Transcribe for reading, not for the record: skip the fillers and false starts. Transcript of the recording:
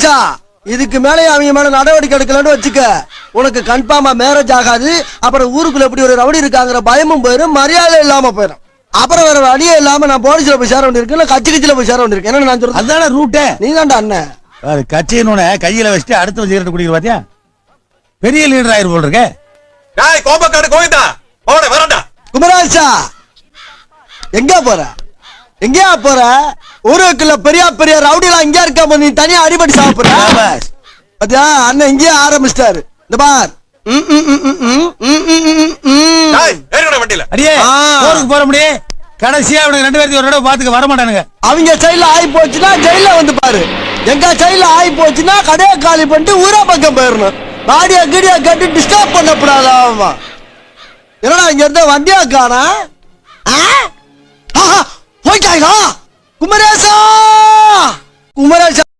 குமரேசா, இதுக்கு மேலே அவங்க மேல நடவடிக்கை எடுக்கலன்னு வச்சுக்க, உனக்கு கன்ஃபார்மா மேரேஜ் ஆகாது. அப்புறம் ஊருக்குள்ள எப்படி ஒரு ரவுடி இருக்காங்கிற பயமும் போயிடும், மரியாதை இல்லாம போயிடும். அப்புறம் வேற வழியே இல்லாம நான் போலீஸ்ல போய் சேர வேண்டியிருக்கு, இல்ல கட்சியில போய் சேர வேண்டியிருக்கு. என்ன நான் சொல்றேன், அதான ரூட்டே. நீ தான்டா அண்ணன். கட்சியினோட கையில வச்சுட்டு அடுத்த சிகரெட் குடிக்கிற பாத்தியா, பெரிய லீடர் ஆயிரு போல் இருக்க. கோபக்காடு கோவிந்தா, வரண்டா. குமரேசா, எங்க போற? எங்கயா போற? ஊருக்குள்ள பெரிய பெரிய ரவுடிலாம் இங்க இருக்க, நீ தனியா அடிபடி சாப்பிடுற. பாத்தியா அண்ணன் இங்கேயே ஆரம்பிச்சிட்டாரு. இந்த பார், போற முடியும். கடைசியா அவனுக்கு 2 பேருக்கு ஒரு தடவை பாத்துக்க வர மாட்டானுங்க. அவங்க சைடுல ஆகி போச்சுன்னா ஜெயில வந்து பாரு. எங்க சைடுல ஆகி போச்சுன்னா கடையை காலி பண்ணிட்டு ஊரா பக்கம் போயிடணும். பாடியா கீடியா கட்டி டிஸ்டர்ப் பண்ணக்கூடாது. ஆமா, என்னடா இங்க இருந்த வண்டியா காணா? போயிட்டாங்களா? குமரேசா, குமரேசா